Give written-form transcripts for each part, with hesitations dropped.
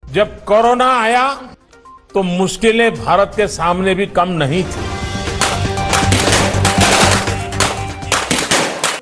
जब कोरोना आया तो मुश्किलें भारत के सामने भी कम नहीं थी।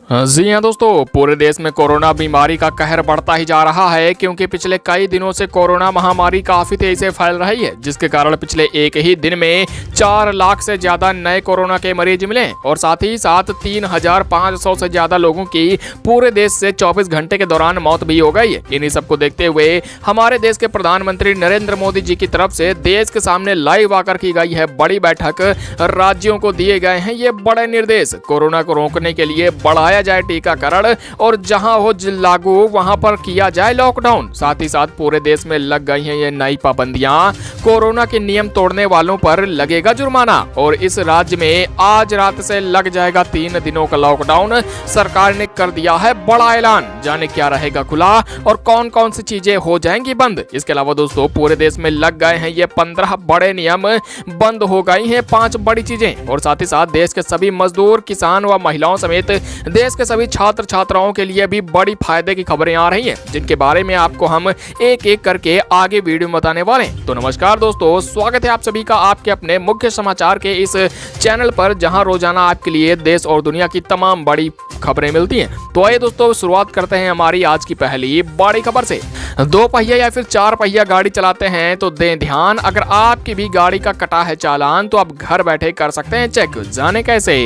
जी हाँ दोस्तों, पूरे देश में कोरोना बीमारी का कहर बढ़ता ही जा रहा है क्योंकि पिछले कई दिनों से कोरोना महामारी काफी तेजी से फैल रही है, जिसके कारण पिछले एक ही दिन में 4 लाख से ज्यादा नए कोरोना के मरीज मिले और साथ ही साथ 3,500 से ज्यादा लोगों की पूरे देश से 24 घंटे के दौरान मौत भी हो गई है। इन्हीं सबको देखते हुए हमारे देश के प्रधानमंत्री नरेंद्र मोदी जी की तरफ से देश के सामने लाइव आकर की गई है बड़ी बैठक। राज्यों को दिए गए हैं ये बड़े निर्देश। कोरोना को रोकने के लिए बढ़ाया जाए टीकाकरण और जहां हो लागू वहां पर किया जाए लॉकडाउन। साथ ही साथ पूरे देश में लग गई हैं ये नई पाबंदियां। कोरोना के नियम तोड़ने वालों पर लगेगा जुर्माना और इस राज्य में आज रात से लग जाएगा 3 दिनों का लॉकडाउन। सरकार ने कर दिया है बड़ा ऐलान। जाने क्या रहेगा खुला और कौन कौन सी चीजें हो जाएंगी बंद। इसके अलावा दोस्तों पूरे देश में लग गए हैं ये 15 बड़े नियम, बंद हो गई हैं 5 बड़ी चीजें और साथ ही साथ देश के सभी मजदूर, किसान व महिलाओं समेत देश के सभी छात्र छात्राओं के लिए भी बड़ी फायदे की खबरें आ रही हैं, जिनके बारे में आपको हम एक एक करके आगे वीडियो में बताने वाले हैं। तो नमस्कार दोस्तों, स्वागत है आप सभी का आपके अपने मुख्य समाचार के इस चैनल पर, जहां रोजाना आपके लिए देश और दुनिया की तमाम बड़ी खबरें मिलती हैं। तो आइए दोस्तों शुरुआत करते हैं हमारी आज की पहली बड़ी खबर से। 2 पहिया या फिर 4 पहिया गाड़ी चलाते हैं तो दें ध्यान, अगर आपकी भी गाड़ी का कटा है चालान तो आप घर बैठे कर सकते हैं चेक। जाने कैसे?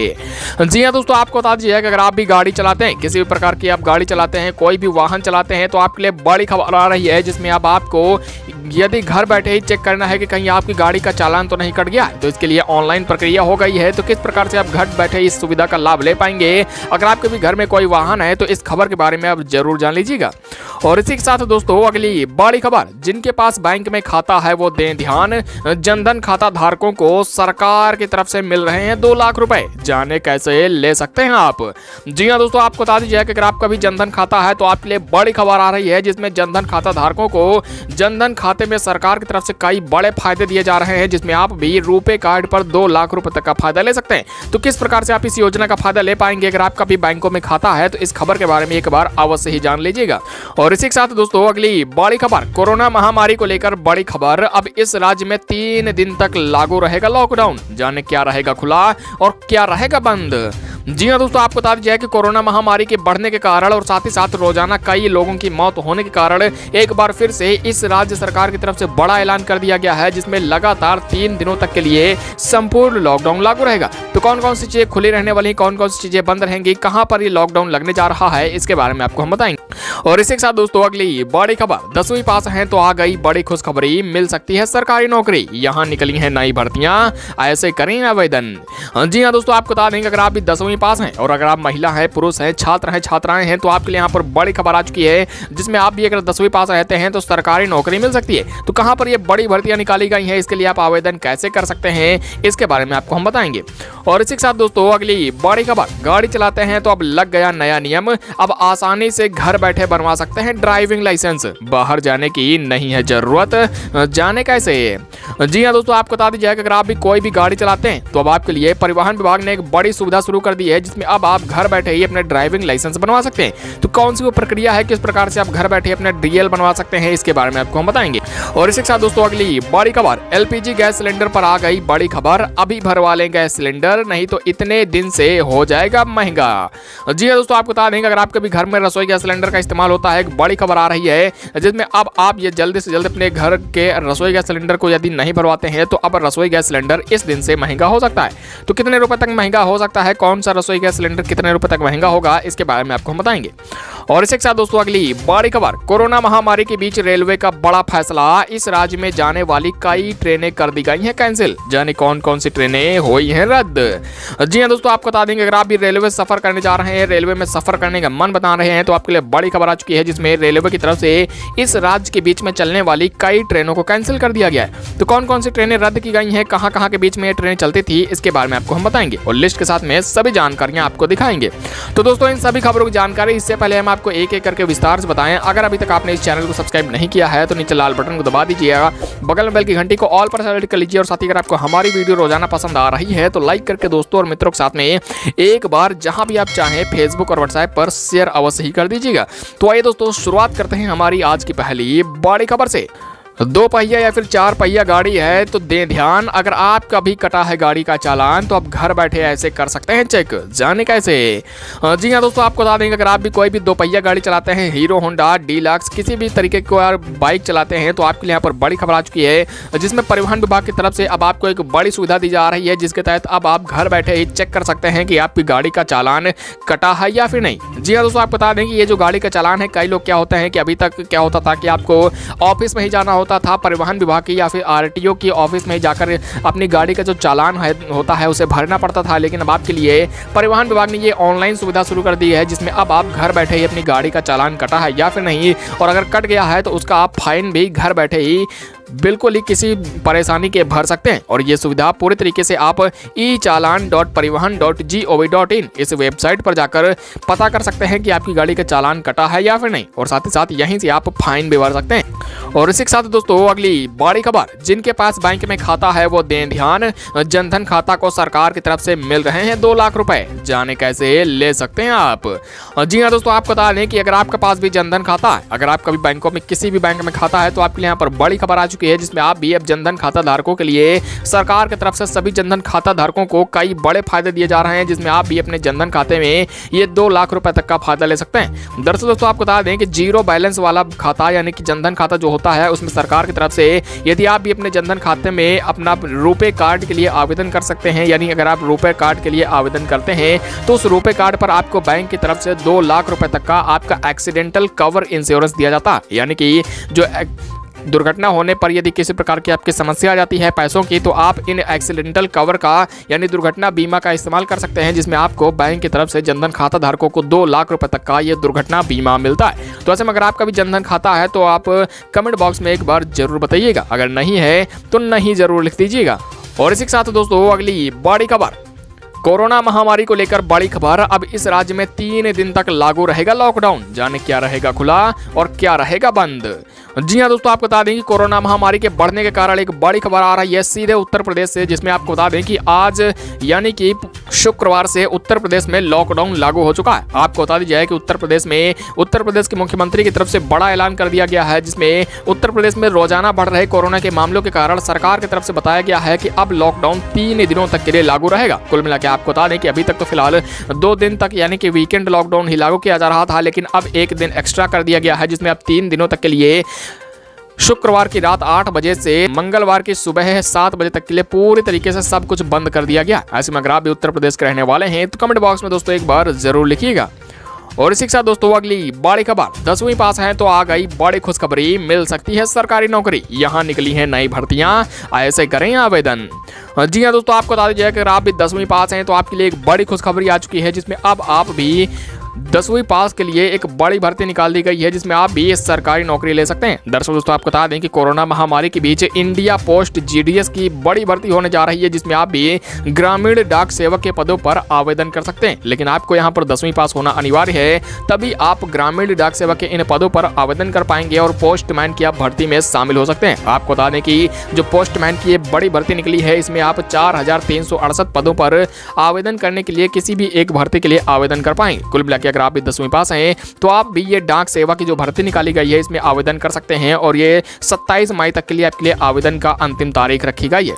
जी हाँ दोस्तों, आपको बता दीजिए कि अगर आप भी गाड़ी चलाते हैं, किसी भी प्रकार की आप गाड़ी चलाते हैं, कोई भी वाहन चलाते हैं, तो आपके लिए बड़ी खबर आ रही है, जिसमें अब आपको यदि घर बैठे ही चेक करना है कि कहीं आपकी गाड़ी का चालान तो नहीं कट गया है, तो इसके लिए ऑनलाइन प्रक्रिया हो गई है। तो किस प्रकार से आप घर बैठे इस सुविधा का लाभ ले पाएंगे, अगर आपके भी घर में कोई वाहन है तो इस खबर के बारे में आप जरूर जान लीजिएगा। और इसी के साथ दोस्तों अगली बड़ी खबर, जिनके पास बैंक में खाता है वो दें ध्यान, जनधन खाता धारकों को सरकार की तरफ से मिल रहे हैं 2 लाख रुपए। जाने कैसे ले सकते हैं आप? जी हाँ दोस्तों, आपको बता दीजिए कि अगर आपका भी जनधन खाता है तो आपके लिए बड़ी खबर आ रही है, जिसमें जनधन खाता धारकों को जनधन खाते में सरकार की तरफ से कई बड़े फायदे दिए जा रहे हैं, जिसमें आप भी रुपए कार्ड पर 2 लाख रुपए तक का फायदा ले सकते हैं। तो किस प्रकार से आप इस योजना का फायदा ले पाएंगे, अगर आपका भी बैंकों में खाता है, तो इस खबर के बारे में एक बार अवश्य ही जान लीजिएगा। और इसी के साथ दोस्तों अगली बड़ी खबर, कोरोना महामारी को लेकर बड़ी खबर, अब इस राज्य में 3 दिन तक लागू रहेगा लॉकडाउन। जाने क्या रहेगा खुला और क्या रहेगा बंद। जी हाँ दोस्तों, आपको बता दीजिए कि कोरोना महामारी के बढ़ने के कारण और साथ ही साथ रोजाना कई लोगों की मौत होने के कारण एक बार फिर से इस राज्य सरकार की तरफ से बड़ा ऐलान कर दिया गया है, जिसमें लगातार 3 दिनों तक के लिए संपूर्ण लॉकडाउन लागू रहेगा। तो कौन कौन सी चीजें खुली रहने वाली, कौन कौन सी चीजें बंद रहेंगी, कहां पर ये लॉकडाउन लगने जा रहा है, इसके बारे में आपको हम बताएंगे। और इसी के साथ दोस्तों अगली बड़ी खबर, 10वीं पास हैं तो आ गई बड़ी खुशखबरी, मिल सकती है सरकारी नौकरी। यहाँ निकली है नई भर्तियां, ऐसे करें आवेदन। जी हाँ दोस्तों, आपको बता देंगे अगर आप भी 10वीं पास हैं और अगर आप महिला हैं, पुरुष हैं, छात्र हैं, छात्राएं हैं, तो आपके लिए यहाँ पर बड़ी खबर आ चुकी है, जिसमें आप भी अगर 10वीं पास रहते हैं तो सरकारी नौकरी मिल सकती है। तो कहां पर ये बड़ी भर्तियां निकाली गई हैं, इसके लिए आप आवेदन कैसे कर सकते हैं, इसके बारे में आपको हम बताएंगे। और इसी के साथ दोस्तों अगली बड़ी खबर, गाड़ी चलाते हैं तो अब लग गया नया नियम, अब आसानी से घर बैठे बनवा सकते हैं ड्राइविंग लाइसेंस, बाहर जाने की नहीं है जरूरत। जाने कैसे? जी हाँ दोस्तों, आपको बता दीजिए कि अगर आप भी कोई भी गाड़ी चलाते हैं तो अब आपके लिए परिवहन विभाग ने एक बड़ी सुविधा शुरू कर दी है, जिसमें अब आप घर बैठे ही अपने ड्राइविंग लाइसेंस बनवा सकते हैं। तो कौन सी वो प्रक्रिया है, किस प्रकार से आप घर बैठे अपने डीएल बनवा सकते हैं, इसके बारे में आपको हम बताएंगे। और इसी के साथ दोस्तों अगली बड़ी खबर, एलपीजी गैस सिलेंडर पर आ गई बड़ी खबर, अभी भरवा लें गैस सिलेंडर, नहीं तो इतने दिन से हो जाएगा महंगा। जी हाँ दोस्तों, आपको बता देंगे अगर आपके भी घर में रसोई गैस सिलेंडर का इस्तेमाल होता है, एक बड़ी खबर आ रही है, जिसमें अब आप ये जल्दी से जल्द अपने घर के रसोई गैस सिलेंडर को यदि नहीं भरवाते हैं तो अब रसोई गैस सिलेंडर इस दिन से महंगा हो सकता है। तो कितने रुपए तक महंगा हो सकता है, कौन सा रसोई गैस सिलेंडर कितने रुपए तक महंगा होगा, इसके बारे में आपको हम बताएंगे। और इसी के साथ दोस्तों अगली बड़ी खबर, कोरोना महामारी के बीच रेलवे का बड़ा फैसला, इस राज्य में जाने वाली कई ट्रेनें कर दी गई हैं कैंसिल। जाने कौन कौन सी ट्रेनें हुई हैं रद्द। जी हाँ दोस्तों, आपको बता देंगे अगर आप भी रेलवे सफर करने जा रहे हैं, रेलवे में सफर करने का मन बता रहे हैं, तो आपके लिए बड़ी खबर आ चुकी है, जिसमें रेलवे की तरफ से इस राज्य के बीच में चलने वाली कई ट्रेनों को कैंसिल कर दिया गया है। तो कौन कौन सी ट्रेनें रद्द की गई हैं, कहां कहां के बीच में ट्रेनें चलती थी, इसके बारे में आपको हम बताएंगे और लिस्ट के साथ में सभी जानकारियां आपको दिखाएंगे। तो दोस्तों इन सभी खबरों की जानकारी इससे पहले हम आपको एक एक करके विस्तार से बताएं। अगर अभी तक आपने इस चैनल को सब्सक्राइब नहीं किया है तो नीचे लाल बटन को दबा दीजिएगा, बगल में बेल की घंटी को ऑल पर सेलेक्ट कर लीजिए और साथ ही अगर आपको हमारी वीडियो रोजाना पसंद आ रही है तो लाइक करके दोस्तों और मित्रों के साथ में एक बार जहां भी आप चाहें फेसबुक और व्हाट्सएप पर शेयर अवश्य ही कर दीजिएगा। तो आइए दोस्तों शुरुआत करते हैं हमारी आज की पहली बड़ी खबर से। 2 पहिया या फिर 4 पहिया गाड़ी है तो दें ध्यान, अगर आपका भी कटा है गाड़ी का चालान तो आप घर बैठे ऐसे कर सकते हैं चेक। जाने कैसे? जी हाँ दोस्तों, आपको बता देंगे अगर आप भी कोई भी 2 पहिया गाड़ी चलाते हैं, हीरो होंडा, डीलक्स, किसी भी तरीके की बाइक चलाते हैं तो आपके लिए यहाँ पर बड़ी खबर आ चुकी है, जिसमें परिवहन विभाग की तरफ से अब आपको एक बड़ी सुविधा दी जा रही है, जिसके तहत अब आप घर बैठे ही चेक कर सकते हैं कि आपकी गाड़ी का चालान कटा है या फिर नहीं। जी हाँ दोस्तों, आपको बता दें कि ये जो गाड़ी का चालान है, कई लोग क्या होते हैं कि अभी तक क्या होता था कि आपको ऑफिस में ही जाना होता था, परिवहन विभाग की या फिर आरटीओ की ऑफिस में जाकर अपनी गाड़ी का जो चालान होता है उसे भरना पड़ता था। लेकिन अब आपके लिए परिवहन विभाग ने ये ऑनलाइन सुविधा शुरू कर दी है, जिसमें अब आप घर बैठे ही अपनी गाड़ी का चालान कटा है या फिर नहीं, और अगर कट गया है तो उसका आप फाइन भी घर बैठे ही बिल्कुल ही किसी परेशानी के भर सकते हैं। और ये सुविधा पूरी तरीके से आप echallan.parivahan.gov.in इस वेबसाइट पर जाकर पता कर सकते हैं कि आपकी गाड़ी का चालान कटा है या फिर नहीं, और साथ ही साथ यहीं से आप फाइन भी भर सकते हैं। और इसी के साथ दोस्तों अगली बड़ी खबर, जिनके पास बैंक में खाता है वो दें ध्यान, जनधन खाता को सरकार की तरफ से मिल रहे हैं 2 लाख रुपए। जाने कैसे ले सकते हैं आप? जी हाँ दोस्तों, आपको बता दें कि अगर आपके पास भी जनधन खाता है, अगर आपका भी बैंकों में किसी भी बैंक में खाता है तो आपके लिए यहाँ पर बड़ी खबर आ चुकी है, जिसमें आप भी अब जनधन खाता धारकों के लिए सरकार की तरफ से सभी जनधन खाता धारकों को कई बड़े फायदे दिए जा रहे हैं, जिसमें आप भी अपने जनधन खाते में ये 2 लाख रुपए तक का फायदा ले सकते हैं। दरअसल दोस्तों आपको बता दें कि जीरो बैलेंस वाला खाता यानी कि जनधन खाता जो होता है, उसमें सरकार की तरफ से यदि आप भी अपने जनधन खाते में अपना रुपए कार्ड के लिए आवेदन कर सकते हैं, यानी अगर आप रुपए कार्ड के लिए आवेदन करते हैं तो उस रुपए कार्ड पर आपको बैंक की तरफ से 2 लाख रुपए तक का आपका एक्सीडेंटल कवर इंश्योरेंस दिया जाता है। यानी कि जो दुर्घटना होने पर यदि किसी प्रकार की आपकी समस्या आ जाती है पैसों की, तो आप इन एक्सीडेंटल कवर का यानी दुर्घटना बीमा का इस्तेमाल कर सकते हैं, जिसमें आपको बैंक की तरफ से जनधन खाता धारकों को 2 लाख रुपए तक का ये दुर्घटना बीमा मिलता है। तो ऐसे में अगर आपका भी जनधन खाता है तो आप कमेंट बॉक्स में एक बार जरूर बताइएगा, अगर नहीं है तो नहीं जरूर लिख दीजिएगा। और इसी के साथ दोस्तों अगली बड़ी खबर, कोरोना महामारी को लेकर बड़ी खबर, अब इस राज्य में 3 दिन तक लागू रहेगा लॉकडाउन। जाने क्या रहेगा खुला और क्या रहेगा बंद। जी हाँ दोस्तों, आपको बता दें कि कोरोना महामारी के बढ़ने के कारण एक बड़ी खबर आ रही है सीधे उत्तर प्रदेश से, जिसमें आपको बता दें कि आज यानी कि शुक्रवार से उत्तर प्रदेश में लॉकडाउन लागू हो चुका है। आपको बता दीजिए कि उत्तर प्रदेश के मुख्यमंत्री की तरफ से बड़ा ऐलान कर दिया गया है, जिसमें उत्तर प्रदेश में रोजाना बढ़ रहे कोरोना के मामलों के कारण सरकार की तरफ से बताया गया है कि अब लॉकडाउन 3 दिनों तक के लिए लागू रहेगा। कुल मिलाकर आपको बता दें कि अभी तक तो फिलहाल 2 दिन तक यानी कि वीकेंड लॉकडाउन ही लागू किया जा रहा था, लेकिन अब 1 दिन एक्स्ट्रा कर दिया गया है, जिसमें अब 3 दिनों तक के लिए शुक्रवार की रात 8 बजे से मंगलवार की सुबह 7 बजे तक के लिए पूरी तरीके से सब कुछ बंद कर दिया गया। ऐसे में अगर आप भी उत्तर प्रदेश के रहने वाले हैं तो कमेंट बॉक्स में दोस्तों एक बार जरूर लिखिएगा। और इसी के साथ दोस्तों अगली बड़ी खबर, 10वीं पास हैं तो आ गई बड़ी खुशखबरी, मिल सकती है सरकारी नौकरी, यहाँ निकली है नई भर्तियां, ऐसे करें आवेदन। जी हाँ दोस्तों, आपको बता दीजिए अगर आप भी 10वीं पास हैं तो आपके लिए एक बड़ी खुशखबरी आ चुकी है, जिसमें अब आप भी 10वीं पास के लिए एक बड़ी भर्ती निकाल दी गई है, जिसमें आप भी सरकारी नौकरी ले सकते हैं। दरअसल दोस्तों आपको बता दें कि कोरोना महामारी के बीच इंडिया पोस्ट जीडीएस की बड़ी भर्ती होने जा रही है, जिसमें आप भी ग्रामीण डाक सेवक के पदों पर आवेदन कर सकते हैं। लेकिन आपको यहाँ पर 10वीं पास होना अनिवार्य है, तभी आप ग्रामीण डाक सेवक के इन पदों पर आवेदन कर पाएंगे और पोस्टमैन की आप भर्ती में शामिल हो सकते हैं। आपको बता दें कि जो पोस्टमैन की बड़ी भर्ती निकली है, इसमें आप 4368 पदों पर आवेदन करने के लिए किसी भी एक भर्ती के लिए आवेदन कर पाएंगे। कुल मिलाकर अगर आप भी 10वीं पास हैं तो आप भी ये डाक सेवा की जो भर्ती निकाली गई है इसमें आवेदन कर सकते हैं, और ये 27 मई तक के लिए आपके लिए आवेदन का अंतिम तारीख रखी गई है।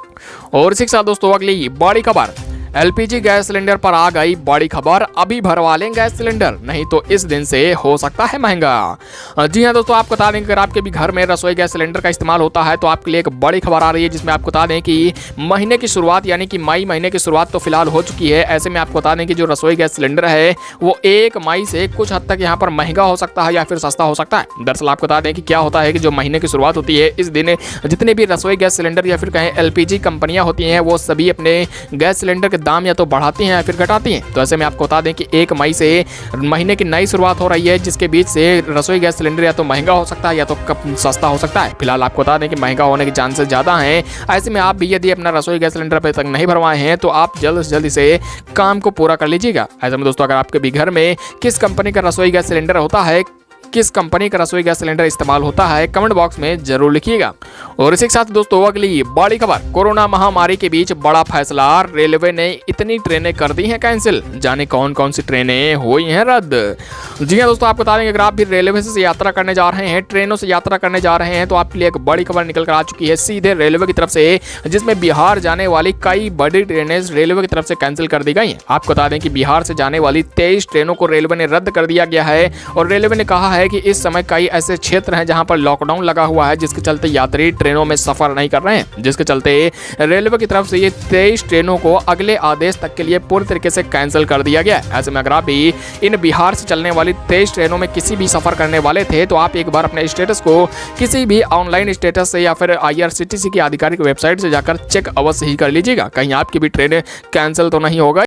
और इसी के साथ दोस्तों अगली बड़ी खबर, एलपीजी गैस सिलेंडर पर आ गई बड़ी खबर, अभी भरवा लें गैस सिलेंडर, नहीं तो इस दिन से हो सकता है महंगा। जी हाँ दोस्तों, आपको बता दें कि अगर आपके भी घर में रसोई गैस सिलेंडर का इस्तेमाल होता है तो आपके लिए एक बड़ी खबर आ रही है, जिसमें आपको बता दें कि महीने की शुरुआत यानी कि मई महीने की शुरुआत तो फिलहाल हो चुकी है। ऐसे में आपको बता दें कि जो रसोई गैस सिलेंडर है वो 1 मई से कुछ हद तक यहाँ पर महंगा हो सकता है या फिर सस्ता हो सकता है। दरअसल आपको बता दें कि क्या होता है कि जो महीने की शुरुआत होती है, इस दिन जितने भी रसोई गैस सिलेंडर या फिर कहें एलपीजी कंपनियां होती हैं, वो सभी अपने गैस सिलेंडर के दाम या तो बढ़ाती हैं या फिर घटाती हैं। तो ऐसे में आपको बता दें कि 1 मई से महीने की नई शुरुआत हो रही है, जिसके बीच से रसोई गैस सिलेंडर या तो महंगा हो सकता है या तो सस्ता हो सकता है। फिलहाल आपको बता दें कि महंगा होने के चांसेस ज्यादा हैं। ऐसे में आप भी यदि अपना रसोई गैस सिलेंडर अभी तक नहीं भरवाए हैं तो आप जल्द से जल्द से काम को पूरा कर लीजिएगा। ऐसे में दोस्तों अगर आपके भी घर में किस कंपनी का रसोई गैस सिलेंडर होता है किस कंपनी का रसोई गैस सिलेंडर इस्तेमाल होता है, कमेंट बॉक्स में जरूर लिखिएगा। और इसी के साथ दोस्तों अगली बड़ी खबर, कोरोना महामारी के बीच बड़ा फैसला, रेलवे ने इतनी ट्रेनें कर दी हैं कैंसिल, जाने कौन कौन सी ट्रेनें हुई हैं रद्द। जी हां दोस्तों, आपको बता देंगे अगर आप भी रेलवे से यात्रा करने जा रहे हैं, ट्रेनों से यात्रा करने जा रहे हैं, तो आपके लिए एक बड़ी खबर निकल कर आ चुकी है सीधे रेलवे की तरफ से, जिसमें बिहार जाने वाली कई बड़ी ट्रेनें रेलवे की तरफ से कैंसिल कर दी गई हैं। आपको बता दें कि बिहार से जाने वाली 23 ट्रेनों को रेलवे ने रद्द कर दिया गया है और रेलवे ने कहा है कि इस समय कई ऐसे क्षेत्र हैं जहां पर लॉकडाउन लगा हुआ है, जिसके चलते यात्री ट्रेनों में सफर नहीं कर रहे हैं, जिसके चलते रेलवे की तरफ से ये 23 ट्रेनों को अगले आदेश तक के लिए पूरी तरीके से कैंसिल कर दिया गया है। ऐसे में अगर आप भी इन बिहार से चलने वाली 23 ट्रेनों में किसी भी सफर करने वाले थे तो आप एक बार अपने स्टेटस को किसी भी ऑनलाइन स्टेटस से या फिर IRCTC की आधिकारिक वेबसाइट से जाकर चेक अवश्य ही कर लीजिएगा, कहीं आपकी भी ट्रेनें कैंसिल तो नहीं होगा।